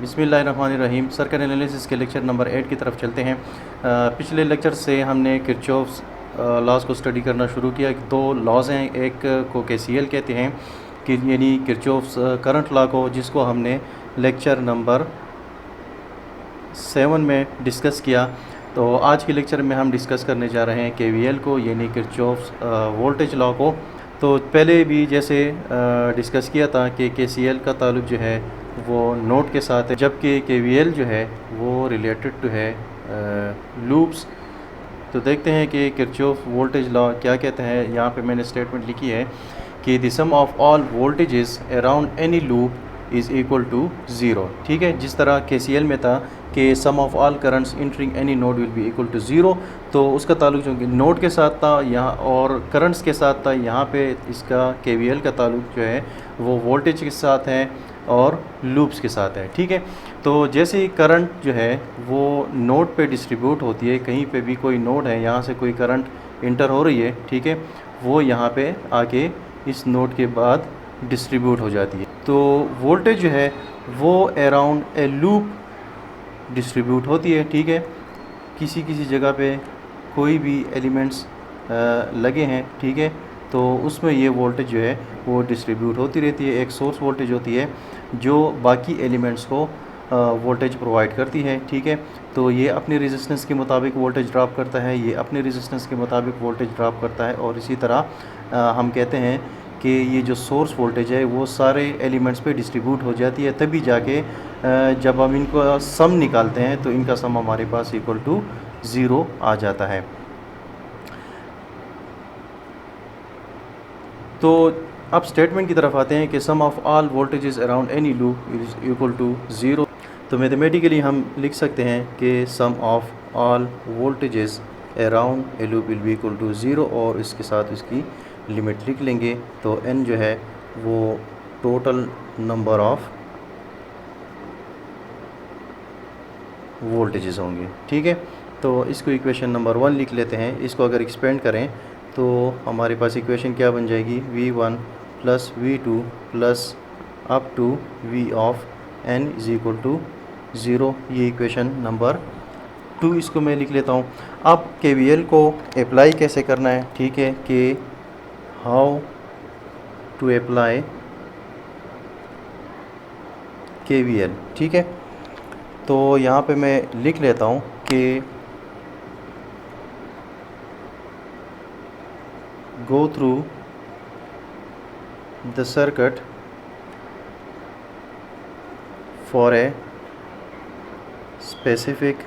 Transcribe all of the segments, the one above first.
बिस्मिल्लाहिर्रहमानिर्रहीम। Circuit analysis के lecture number 8 की तरफ चलते हैं। पिछले लेक्चर से हमने किरचॉफ्स लॉज को स्टडी करना शुरू किया। दो लॉज हैं, एक को केसीएल कहते हैं कि यानी किरचॉफ्स करंट लॉ को, जिसको हमने लेक्चर नंबर 7 में डिस्कस किया। तो आज के लेक्चर में हम डिस्कस करने जा रहे हैं केवीएल को, यानी किरचॉफ्स वोल्टेज लॉ को। तो पहले भी जैसे डिस्कस किया था कि केसीएल का ताल्लुक जो है वो नोड के साथ है, जबकि केवीएल जो है वो रिलेटेड टू है लूप्स। तो देखते हैं कि किरचॉफ वोल्टेज लॉ क्या कहता है। यहाँ पे मैंने स्टेटमेंट लिखी है कि the sum of all voltages around any loop is equal to zero. ठीक है, जिस तरह केसीएल में था कि sum of all currents entering any node will be equal to zero, तो उसका ताल्लुक जो कि नोड के साथ था यहाँ और करंट्स के साथ था, यहाँ पे इसका केवीएल का ताल्लुक जो है वो वोल्टेज के साथ है और लूप्स के साथ है। ठीक है, तो जैसे ही करंट जो है वो नोड पे डिस्ट्रीब्यूट होती है, कहीं पे भी कोई नोड है, यहाँ से कोई करंट इंटर हो रही है, ठीक है, वो यहाँ पे आके इस नोड के बाद डिस्ट्रीब्यूट हो जाती है। तो वोल्टेज जो है वो अराउंड ए लूप डिस्ट्रीब्यूट होती है। ठीक है, किसी किसी जगह पे कोई भी एलिमेंट्स लगे हैं, ठीक है, तो उसमें ये वोल्टेज जो है वो डिस्ट्रीब्यूट होती रहती है। एक सोर्स वोल्टेज होती है जो बाकी एलिमेंट्स को वोल्टेज प्रोवाइड करती है। ठीक है, तो ये अपनी रेजिस्टेंस के मुताबिक वोल्टेज ड्रॉप करता है, ये अपनी रेजिस्टेंस के मुताबिक वोल्टेज ड्रॉप करता है, और इसी तरह हम कहते हैं कि ये जो सोर्स वोल्टेज है वो सारे एलिमेंट्स पे डिस्ट्रीब्यूट हो जाती है। तभी जाके जब हम इनको सम निकालते हैं तो इनका सम हमारे पास इक्वल टू ज़ीरो आ जाता है। तो अब स्टेटमेंट की तरफ आते हैं कि sum of all voltages around any loop is equal to zero. तो मैथमेटिकली हम लिख सकते हैं कि sum of all voltages around a loop will be equal to zero, और इसके साथ इसकी लिमिट लिख लेंगे। तो n जो है वो टोटल नंबर ऑफ वोल्टेजेस होंगे। ठीक है, तो इसको इक्वेशन नंबर 1 लिख लेते हैं। इसको अगर एक्सपेंड करें तो हमारे पास इक्वेशन क्या बन जाएगी, V1 plus V2 plus up to V of n is equal to zero. ये इक्वेशन नंबर 2 इसको मैं लिख लेता हूँ। अब KVL को अप्लाई कैसे करना है, ठीक है, कि हाउ टू अप्लाई KVL। ठीक है, तो यहाँ पे मैं लिख लेता हूँ कि go through the circuit for a specific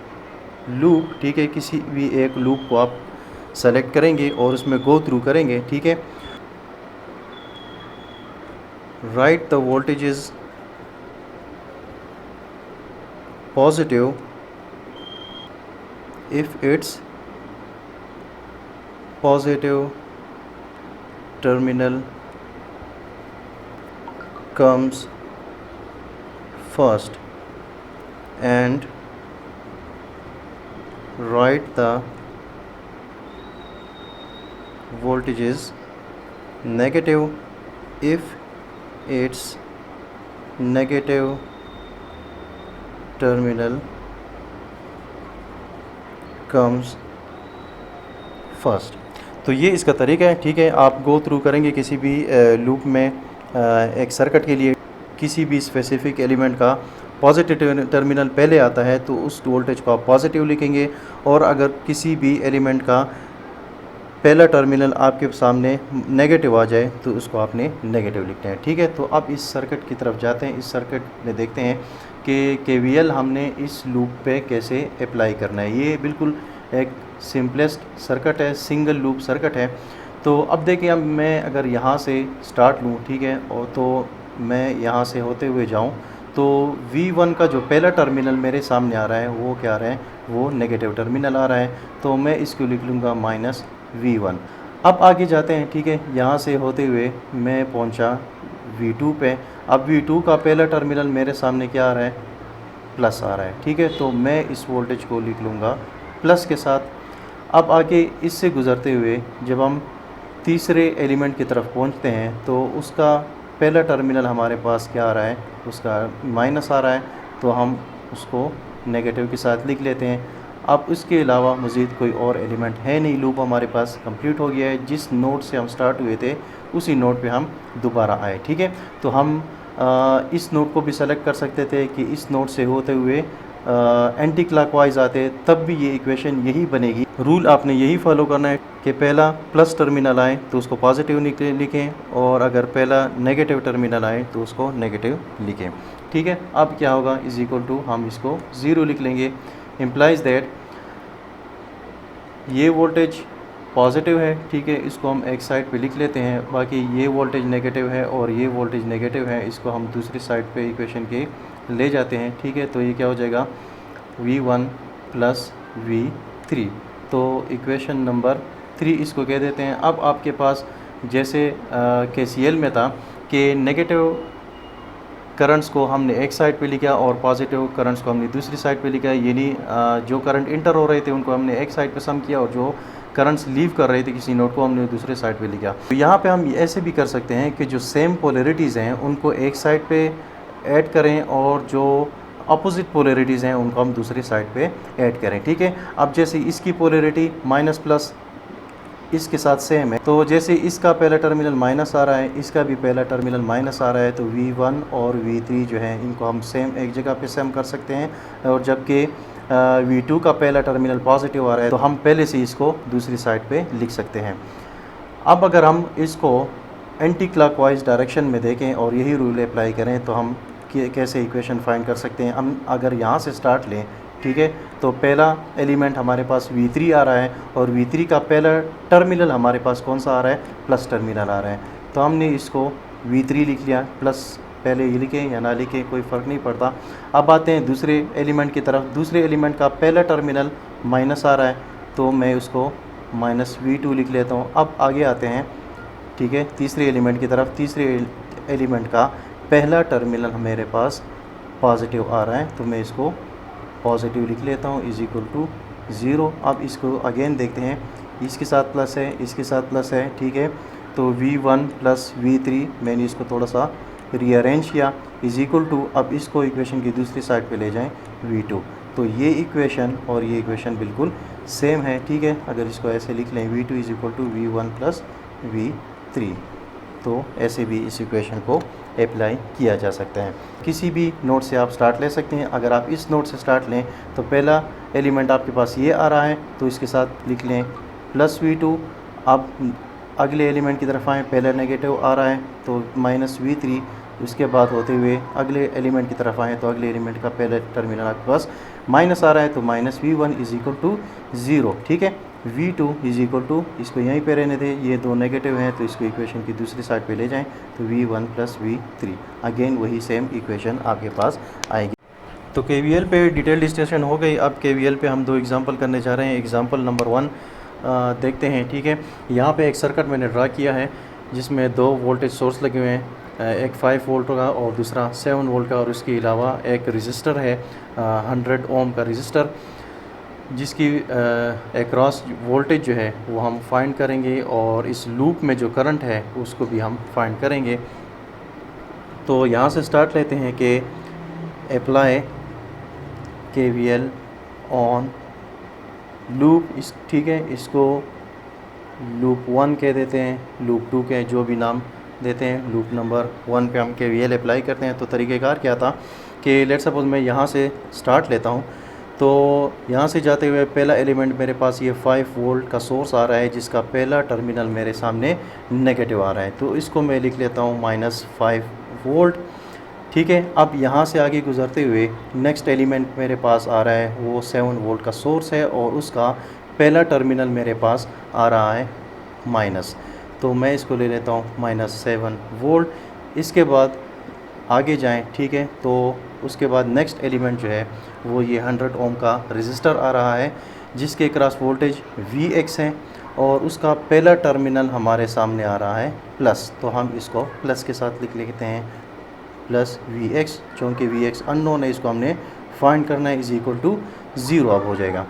loop। ठीक है, किसी भी एक लूप को आप सेलेक्ट करेंगे और उसमें गो थ्रू करेंगे। ठीक है, right the voltages positive if its positive terminal comes first, and write the voltages negative if its negative terminal comes first. तो ये इसका तरीका है। ठीक है, आप गो थ्रू करेंगे किसी भी लूप में एक सर्किट के लिए, किसी भी स्पेसिफिक एलिमेंट का पॉजिटिव टर्मिनल पहले आता है तो उस वोल्टेज को आप पॉजिटिव लिखेंगे, और अगर किसी भी एलिमेंट का पहला टर्मिनल आपके सामने नेगेटिव आ जाए तो उसको आपने नेगेटिव लिखना है। ठीक है, तो अब इस सर्किट की तरफ जाते हैं। इस सर्किट में देखते हैं कि KVL हमने इस लूप पे कैसे अप्लाई करना है। ये बिल्कुल एक सिंपलेस्ट सर्किट है, सिंगल लूप सर्किट है। तो अब देखिए, अब मैं अगर यहाँ से स्टार्ट लूँ, ठीक है, और तो मैं यहाँ से होते हुए जाऊँ तो V1 का जो पहला टर्मिनल मेरे सामने आ रहा है वो क्या आ रहा है, वो नेगेटिव टर्मिनल आ रहा है, तो मैं इसको लिख लूँगा माइनस V1। अब आगे जाते हैं। ठीक है, यहाँ से होते हुए मैं पहुँचा V2 पे। अब V2 का पहला टर्मिनल मेरे सामने क्या आ रहा है, प्लस आ रहा है। ठीक है, तो मैं इस वोल्टेज को लिख लूँगा प्लस के साथ। अब आगे इससे गुज़रते हुए जब हम तीसरे एलिमेंट की तरफ पहुंचते हैं तो उसका पहला टर्मिनल हमारे पास क्या आ रहा है, उसका माइनस आ रहा है। तो हम उसको नेगेटिव के साथ लिख लेते हैं। अब इसके अलावा मज़ीद कोई और एलिमेंट है नहीं, लूप हमारे पास कंप्लीट हो गया है। जिस नोड से हम स्टार्ट हुए थे उसी नोड पे हम दोबारा आए, ठीक है। तो हम इस नोड को भी सेलेक्ट कर सकते थे कि इस नोड से होते हुए एंटी क्लॉकवाइज आते, तब भी ये इक्वेशन यही बनेगी। रूल आपने यही फॉलो करना है कि पहला प्लस टर्मिनल आए तो उसको पॉजिटिव लिखें, और अगर पहला नेगेटिव टर्मिनल आए तो उसको नेगेटिव लिखें, ठीक है। अब क्या होगा, इज इक्वल टू हम इसको 0 लिख लेंगे। इम्प्लाइज दैट ये वोल्टेज पॉजिटिव है, ठीक है, इसको हम एक साइड पे लिख लेते हैं। बाकी ये वोल्टेज नेगेटिव है और ये वोल्टेज नेगेटिव है, इसको हम दूसरी साइड पे इक्वेशन के ले जाते हैं, ठीक है। तो ये क्या हो जाएगा, V1 प्लस V3। तो इक्वेशन नंबर 3 इसको कह देते हैं। अब आपके पास जैसे KCL में था कि नेगेटिव करंट्स को हमने एक साइड पे लिखा और पॉजिटिव करंट्स को हमने दूसरी साइड पे लिखा, यानी जो करंट इंटर हो रहे थे उनको हमने एक साइड पे सम किया और जो करंट्स लीव कर रहे थे किसी नोड को हमने दूसरे साइड पे लिखा। तो यहाँ पे हम ऐसे भी कर सकते हैं कि जो सेम पोलरिटीज़ हैं उनको एक साइड पे ऐड करें और जो अपोजिट पोलरिटीज़ हैं उनको हम दूसरी साइड पे ऐड करें, ठीक है। अब जैसे इसकी पोलरिटी माइनस प्लस इसके साथ सेम है, तो जैसे इसका पहला टर्मिनल माइनस आ रहा है, इसका भी पहला टर्मिनल माइनस आ रहा है, तो V1 और V3 जो है इनको हम सेम एक जगह पे सेम कर सकते हैं। और जबकि V2 का पहला टर्मिनल पॉजिटिव आ रहा है तो हम पहले से इसको दूसरी साइड पे लिख सकते हैं। अब अगर हम इसको एंटी क्लॉकवाइज डायरेक्शन में देखें और यही रूल अप्लाई करें तो हम कैसे इक्वेशन फाइंड कर सकते हैं। हम अगर यहाँ से स्टार्ट लें, ठीक है, तो पहला एलिमेंट हमारे पास V3 आ रहा है और V3 का पहला टर्मिनल हमारे पास कौन सा आ रहा है, प्लस टर्मिनल आ रहा है। तो हमने इसको V3 लिख लिया, प्लस पहले ये लिखें या ना लिखें कोई फ़र्क नहीं पड़ता। अब आते हैं दूसरे एलिमेंट की तरफ। दूसरे एलिमेंट का पहला टर्मिनल माइनस आ रहा है तो मैं उसको माइनस V2 लिख लेता हूँ। अब आगे आते हैं, ठीक है, तीसरे एलिमेंट की तरफ। तीसरे एलिमेंट का पहला टर्मिनल मेरे पास पॉजिटिव आ रहा है तो मैं इसको पॉजिटिव लिख लेता हूँ, इज इक्वल टू 0। अब इसको अगेन देखते हैं, इसके साथ प्लस है, इसके साथ प्लस है, ठीक है। तो V1 प्लस V3 मैंने इसको थोड़ा सा रीअरेंज किया, इज इक्वल टू अब इसको इक्वेशन की दूसरी साइड पे ले जाएं V2। तो ये इक्वेशन और ये इक्वेशन बिल्कुल सेम है, ठीक है। अगर इसको ऐसे लिख लें V2 is equal to V1 plus V3, तो ऐसे भी इस इक्वेशन को अप्लाई किया जा सकता है। किसी भी नोड से आप स्टार्ट ले सकते हैं। अगर आप इस नोड से स्टार्ट लें तो पहला एलिमेंट आपके पास ये आ रहा है तो इसके साथ लिख लें प्लस V2। अब अगले एलिमेंट की तरफ आएँ, पहला नेगेटिव आ रहा है तो माइनस V3। उसके बाद होते हुए अगले एलिमेंट की तरफ आएँ तो अगले एलिमेंट का पहला टर्मिनल आपके पास माइनस आ रहा है तो minus V1 is equal to 0, ठीक है। V2 इज इक्वल टू, इसको यहीं पे रहने दें, ये दो नेगेटिव हैं तो इसको इक्वेशन की दूसरी साइड पे ले जाएं तो V1 प्लस V3, अगेन वही सेम इक्वेशन आपके पास आएगी। तो KVL पे डिटेल डिस्कशन हो गई। अब KVL पे हम दो एग्जांपल करने जा रहे हैं। एग्जांपल नंबर 1 देखते हैं, ठीक है। यहाँ पे एक सर्किट मैंने ड्रा किया है जिसमें दो वोल्टेज सोर्स लगे हुए हैं, एक 5 वोल्ट का और दूसरा 7 वोल्ट का, और उसके अलावा एक रजिस्टर है 100 ओम का रजिस्टर, जिसकी एक्रॉस वोल्टेज जो है वो हम फाइंड करेंगे और इस लूप में जो करंट है उसको भी हम फाइंड करेंगे। तो यहाँ से स्टार्ट लेते हैं कि अप्लाई KVL ऑन लूप, इस ठीक है, इसको लूप 1 कह देते हैं, लूप 2 के जो भी नाम देते हैं। लूप नंबर 1 पे हम KVL अप्लाई करते हैं। तो तरीक़ेकार क्या था कि लेट्स सपोज मैं यहाँ से स्टार्ट लेता हूँ, तो यहाँ से जाते हुए पहला एलिमेंट मेरे पास ये 5 वोल्ट का सोर्स आ रहा है जिसका पहला टर्मिनल मेरे सामने नेगेटिव आ रहा है, तो इसको मैं लिख लेता हूँ -5 वोल्ट, ठीक है। अब यहाँ से आगे गुजरते हुए नेक्स्ट एलिमेंट मेरे पास आ रहा है वो 7 वोल्ट का सोर्स है और उसका पहला टर्मिनल मेरे पास आ रहा है माइनस, तो मैं इसको ले लेता हूँ -7 वोल्ट। इसके बाद आगे जाएं, ठीक है, तो उसके बाद नेक्स्ट एलिमेंट जो है वो ये 100 ओम का रजिस्टर आ रहा है जिसके क्रॉस वोल्टेज Vx है और उसका पहला टर्मिनल हमारे सामने आ रहा है प्लस, तो हम इसको प्लस के साथ लिख लेते हैं प्लस Vx। चूँकि Vx अननोन है इसको हमने फाइंड करना है, इज इक्वल टू 0 अब हो जाएगा।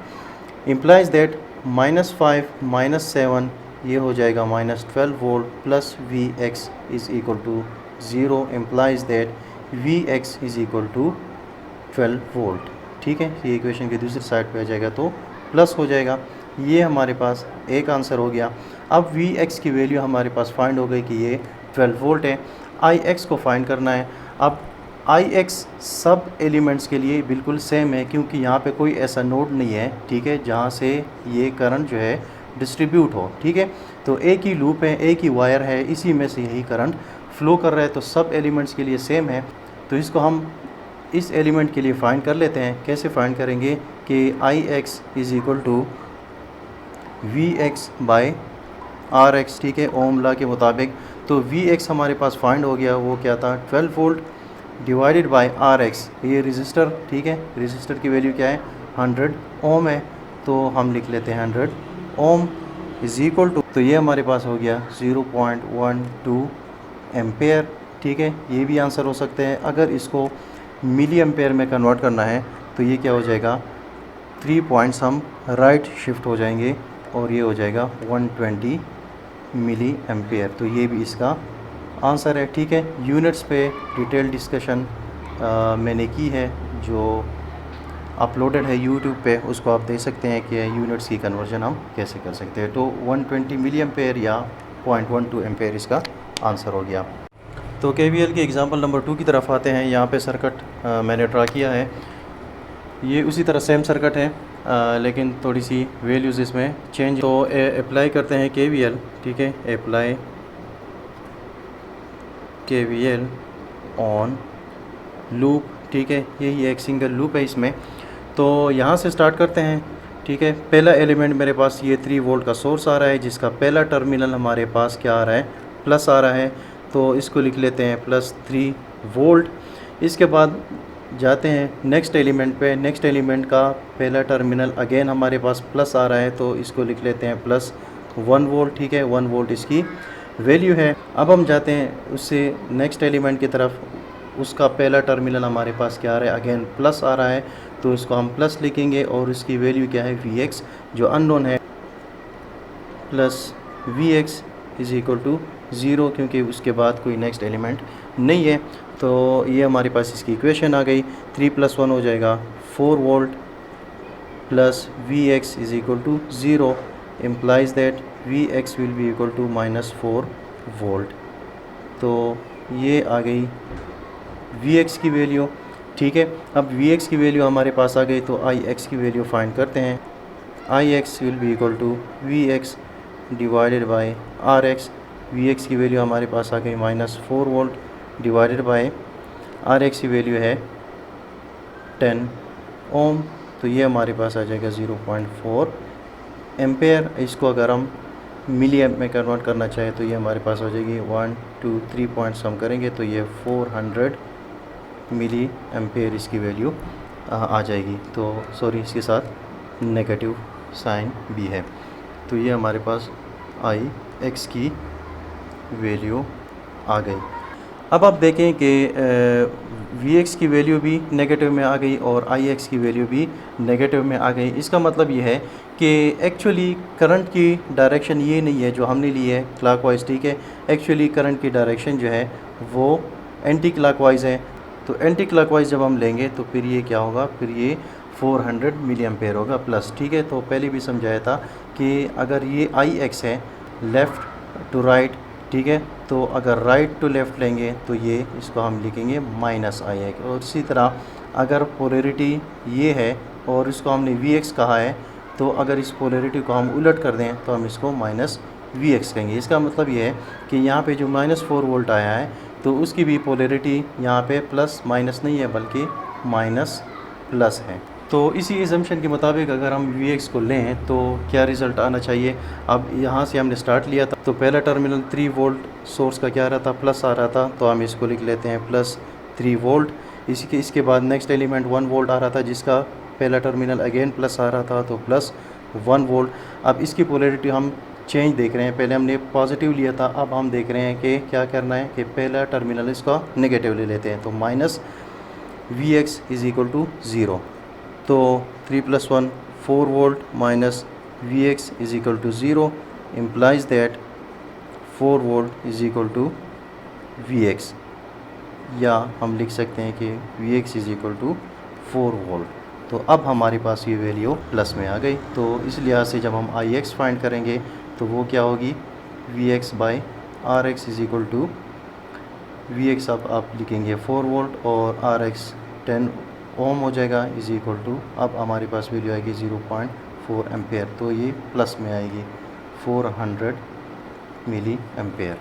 इम्प्लाइज दैट -5 -7 ये हो जाएगा -12 volt plus Vx is equal to 0, implies that Vx is equal to 12 volt. ठीक है, ये इक्वेशन की दूसरी साइड पे आ जाएगा तो प्लस हो जाएगा। ये हमारे पास एक आंसर हो गया। अब वी एक्स की वैल्यू हमारे पास फाइंड हो गई कि ये 12 वोल्ट है। आई एक्स को फाइंड करना है। अब आई एक्स सब एलिमेंट्स के लिए बिल्कुल सेम है, क्योंकि यहाँ पे कोई ऐसा नोड नहीं है, ठीक है, जहाँ से ये करंट जो है डिस्ट्रीब्यूट हो। ठीक है, तो एक ही लूप है, एक ही वायर है, इसी में से यही करंट फ्लो कर रहा है, तो सब एलिमेंट्स के लिए सेम है। तो इसको हम इस एलिमेंट के लिए फाइंड कर लेते हैं। कैसे फाइंड करेंगे कि I X is equal to V X by R X. ठीक है, ओम लॉ के मुताबिक। तो वी एक्स हमारे पास फाइंड हो गया, वो क्या था 12 volt divided by R X, ये रजिस्टर। ठीक है, रजिस्टर की वैल्यू क्या है 100 ओम है, तो हम लिख लेते हैं 100 ओम इज़ इक्वल टू, तो ये हमारे पास हो गया 0.12 एम्पेयर। ठीक है, ये भी आंसर हो सकते हैं। अगर इसको मिली एम्पेयर में कन्वर्ट करना है तो ये क्या हो जाएगा 3 पॉइंट्स हम राइट शिफ्ट हो जाएंगे और ये हो जाएगा 120 मिली एम्पेयर। तो ये भी इसका आंसर है। ठीक है, यूनिट्स पे डिटेल डिस्कशन मैंने की है, जो अपलोडेड है यूट्यूब पे, उसको आप देख सकते हैं कि यूनिट्स की कन्वर्जन हम कैसे कर सकते हैं। तो 120 मिली एम्पेयर या 0.12 एम्पेयर इसका आंसर हो गया। तो केवीएल के एग्जांपल नंबर 2 की तरफ आते हैं। यहाँ पे सर्किट मैंने ड्रा किया है, ये उसी तरह सेम सर्किट है, लेकिन थोड़ी सी वैल्यूज़ इसमें चेंज। तो अप्लाई करते हैं केवीएल। ठीक है, अप्लाई केवीएल ऑन लूप। ठीक है, यही एक सिंगल लूप है इसमें। तो यहाँ से स्टार्ट करते हैं। ठीक है, पहला एलिमेंट मेरे पास ये 3 वोल्ट का सोर्स आ रहा है, जिसका पहला टर्मिनल हमारे पास क्या आ रहा है प्लस आ रहा है, तो इसको लिख लेते हैं +3 वोल्ट। इसके बाद जाते हैं नेक्स्ट एलिमेंट पे। नेक्स्ट एलिमेंट का पहला टर्मिनल अगेन हमारे पास प्लस आ रहा है, तो इसको लिख लेते हैं +1 वोल्ट। ठीक है, 1 वोल्ट इसकी वैल्यू है। अब हम जाते हैं उससे नेक्स्ट एलिमेंट की तरफ। उसका पहला टर्मिनल हमारे पास क्या आ रहा है, अगेन प्लस आ रहा है, तो इसको हम प्लस लिखेंगे और इसकी वैल्यू क्या है वी एक्स, जो अननोन है, plus V X is equal to 0, क्योंकि उसके बाद कोई नेक्स्ट एलिमेंट नहीं है। तो ये हमारे पास इसकी इक्वेशन आ गई। 3 + 1 हो जाएगा 4 volt plus V X is equal to 0 implies that V X will be equal to -4 volt. तो ये आ गई वी एक्स की वैल्यू। ठीक है, अब वी एक्स की वैल्यू हमारे पास आ गई, तो आई एक्स की वैल्यू फाइंड करते हैं। I X will be equal to V X divided by R X. V X की वैल्यू हमारे पास आ गई -4 volt divided by R X की वैल्यू है 10 ओम, तो ये हमारे पास आ जाएगा 0.4 एम्पेयर। इसको अगर हम मिली एम्प में कन्वर्ट करना चाहें तो ये हमारे पास हो जाएगी 1 2 3 पॉइंट्स हम करेंगे तो ये 400 मिली एम्पेयर इसकी वैल्यू आ जाएगी। तो सॉरी, इसके साथ नेगेटिव साइन भी है। तो ये हमारे पास आई एक्स की वैल्यू आ गई। अब आप देखें कि वी एक्स की वैल्यू भी नेगेटिव में आ गई और आई एक्स की वैल्यू भी नेगेटिव में आ गई। इसका मतलब ये है कि एक्चुअली करंट की डायरेक्शन ये नहीं है जो हमने ली है क्लॉकवाइज। ठीक है, एक्चुअली करंट की डायरेक्शन जो है वो एंटी क्लॉकवाइज है। तो एंटी क्लॉकवाइज जब हम लेंगे तो फिर ये क्या होगा, फिर ये 400 मिली एम्पेयर होगा प्लस। ठीक है, तो पहले भी समझाया था कि अगर ये आई एक्स है लेफ़्ट टू राइट, ठीक है, तो अगर राइट टू लेफ़्ट लेंगे तो ये इसको हम लिखेंगे -आई एक्स। और इसी तरह अगर पोलैरिटी ये है और इसको हमने वी एक्स कहा है, तो अगर इस पोलैरिटी को हम उलट कर दें तो हम इसको -वी एक्स कहेंगे। इसका मतलब ये है कि यहाँ पे जो -4 वोल्ट आया है तो उसकी भी पोलैरिटी यहाँ पे प्लस माइनस नहीं है बल्कि माइनस प्लस है। तो इसी एजम्पशन के मुताबिक अगर हम वी एक्स को लें तो क्या रिज़ल्ट आना चाहिए। अब यहाँ से हमने स्टार्ट लिया था तो पहला टर्मिनल 3 वोल्ट सोर्स का क्या रहा था, प्लस आ रहा था, तो हम इसको लिख लेते हैं +3 वोल्ट। इसके बाद नेक्स्ट एलिमेंट 1 वोल्ट आ रहा था जिसका पहला टर्मिनल अगेन प्लस आ रहा था, तो +1 वोल्ट। अब इसकी पोलैरिटी हम चेंज देख रहे हैं, पहले हमने पॉजिटिव लिया था, अब हम देख रहे हैं कि क्या करना है कि पहला टर्मिनल इसका नेगेटिव ले लेते हैं, तो V X is equal to 0। तो 3 + 1 4 volt minus V X is equal to 0 implies that 4 volt is equal to V X, या हम लिख सकते हैं कि V X is equal to 4 volt. तो अब हमारे पास ये वैल्यू प्लस में आ गई। तो इस लिहाज से जब हम आई एक्स फाइंड करेंगे तो वो क्या होगी, V X by R X is equal to V X अब आप लिखेंगे 4 वोल्ट और आर एक्स 10 ओम हो जाएगा इज़ इक्वल टू, अब हमारे पास वैल्यू आएगी 0.4 एम्पेयर। तो ये प्लस में आएगी 400 मिली एम्पेयर।